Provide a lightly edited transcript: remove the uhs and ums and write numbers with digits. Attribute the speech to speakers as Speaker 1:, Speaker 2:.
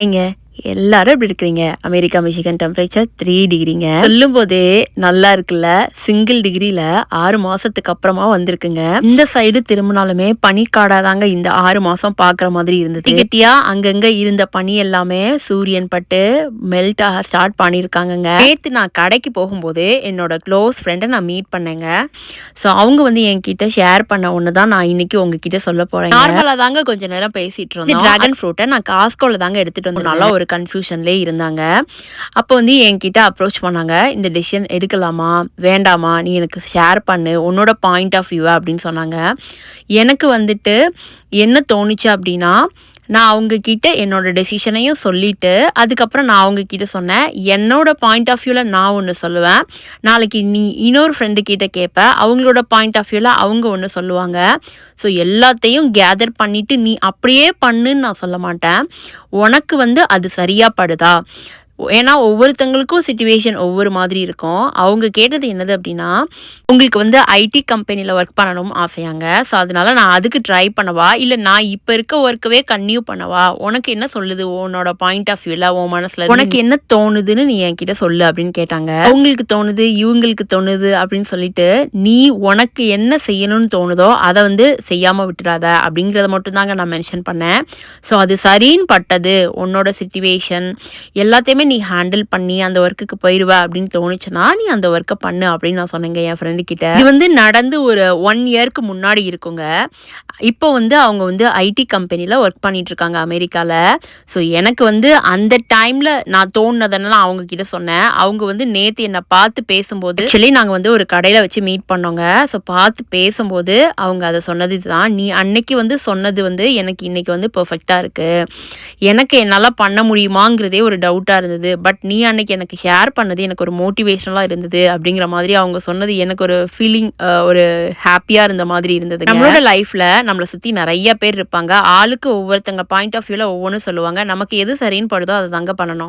Speaker 1: ஏங்க எல்லாரும் எப்படி இருக்கிறீங்க? America Michigan temperature 3 டிகிரிங்க. சொல்லும்போதே நல்லா இருக்குல்ல. சிங்கிள் டிகிரில 6 மாசத்துக்கு அப்புறமா வந்திருக்குங்க. இந்த சைடு திரும்பினாலுமே பனிக்காடா தாங்க இந்த 6 மாசம் பார்க்குற மாதிரி இருந்தது. கெட்டி கெட்டியா அங்கங்க இருந்த பனி எல்லாமே சூரியன் பட்டு மெல்ட் ஆக ஸ்டார்ட் பண்ணியிருக்காங்கங்க. நேத்து நான் கடைக்கு போகும்போது என்னோட க்ளோஸ் ஃப்ரெண்டை நான் மீட் பண்ணேங்க. ஸோ அவங்க வந்து என்கிட்ட ஷேர் பண்ண ஒன்று தான் நான் இன்னைக்கு உங்ககிட்ட சொல்ல போறேன். நார்மலா தாங்க கொஞ்ச நேரம் பேசிட்டு இருந்தோம். டிராகன் ஃப்ரூட்டை நான் காஸ்கோல தாங்க எடுத்துட்டு வந்தேன். நல்லா ஒரு கன்ஃபியூஷன்லேயே இருந்தாங்க. அப்போ வந்து என்கிட்ட அப்ரோச் பண்ணாங்க. இந்த டிசிஷன் எடுக்கலாமா வேண்டாமா நீ எனக்கு ஷேர் பண்ணு உன்னோட பாயிண்ட் ஆஃப் வியூ அப்படின்னு சொன்னாங்க. எனக்கு வந்துட்டு என்ன தோணுச்சு அப்படின்னா, நான் அவங்க கிட்ட என்னோட டெசிஷனையும் சொல்லிட்டு, அதுக்கப்புறம் நான் அவங்க கிட்ட சொன்னேன். என்னோட பாயிண்ட் ஆஃப் வியூல நான் ஒண்ணு சொல்லுவேன். நாளைக்கு நீ இன்னொரு ஃப்ரெண்டு கிட்ட கேட்ப. அவங்களோட பாயிண்ட் ஆஃப் வியூல அவங்க ஒண்ணு சொல்லுவாங்க. ஸோ எல்லாத்தையும் கேதர் பண்ணிட்டு நீ அப்படியே பண்ணுன்னு நான் சொல்ல மாட்டேன். உனக்கு வந்து அது சரியா படுதா? ஏன்னா ஒவ்வொருத்தங்களுக்கும் சிச்சுவேஷன் ஒவ்வொரு மாதிரி இருக்கும். அவங்க கேட்டது என்னது அப்படின்னா, உங்களுக்கு வந்து ஐடி கம்பெனில ஒர்க் பண்ணணும் ஆசையாங்க. ஸோ அதனால நான் அதுக்கு ட்ரை பண்ணவா? இல்ல நான் இப்ப இருக்க ஒர்க்கவே கன்டின்யூ பண்ணவா? உனக்கு என்ன சொல்லுது? உன்னோட பாயிண்ட் ஆஃப் வியூல உன் மனசுல உனக்கு என்ன தோணுதுன்னு நீ என்கிட்ட சொல்லு அப்படின்னு கேட்டாங்க. அவங்களுக்கு தோணுது, இவங்களுக்கு தோணுது அப்படின்னு சொல்லிட்டு, நீ உனக்கு என்ன செய்யணும்னு தோணுதோ அத வந்து செய்யாம விட்டுறாத அப்படிங்கிறத மட்டும் தாங்க நான் மென்ஷன் பண்ணேன். ஸோ அது சரின்னு பட்டது. உன்னோட சிச்சுவேஷன் எல்லாத்தையுமே நீ ஹேண்டில் பண்ணி அந்த ஒர்க்குக்கு போயிருவ அப்படின்னு தோணுச்சுன்னா, நீ அந்த ஒர்க்க பண்ணு அப்படின்னு நான் சொன்னேங்க என் ஃப்ரெண்டு கிட்ட. இது வந்து நடந்து ஒரு 1 இயர்க்கு முன்னாடி இருக்குங்க. இப்போ வந்து அவங்க வந்து ஐடி கம்பெனில ஒர்க் பண்ணிட்டு இருக்காங்க அமெரிக்கால. ஸோ எனக்கு வந்து அந்த டைம்ல நான் தோணுனதெல்லாம் அவங்க கிட்ட சொன்னேன். அவங்க வந்து நேத்து என்ன பார்த்து பேசும்போது ஆக்சுவலி நாங்க வந்து ஒரு கடையில வச்சு மீட் பண்ணோங்க. ஸோ பார்த்து பேசும்போது அவங்க அத சொன்னது இதுதான். நீ அன்னைக்கு வந்து சொன்னது வந்து எனக்கு இன்னைக்கு வந்து பெர்ஃபெக்ட்டா இருக்கு. எனக்கு என்னால பண்ண முடியுமாங்கிறதே ஒரு டவுட்டா இருந்தது. பட் நீ அன்னைக்கு எனக்கு ஷேர் பண்ணது எனக்கு ஒரு மோட்டிவேஷனலா இருந்தது அப்படிங்கிற மாதிரி அவங்க சொன்னது எனக்கு ஒரு ஃபீலிங் ஒரு ஹேப்பியா இருந்த மாதிரி இருந்ததுங்க. நம்மளோட லைஃப்ல நம்மள சுத்தி நெறைய பேர் இருப்பாங்க. ஆளுக்கு ஒவ்வொருத்தங்க பாயிண்ட் ஆஃப் வியூல ஒவ்வொன்னு சொல்லுவாங்க. நமக்கு எது சரின்னு படுதோ அத தாங்க பண்ணணும்.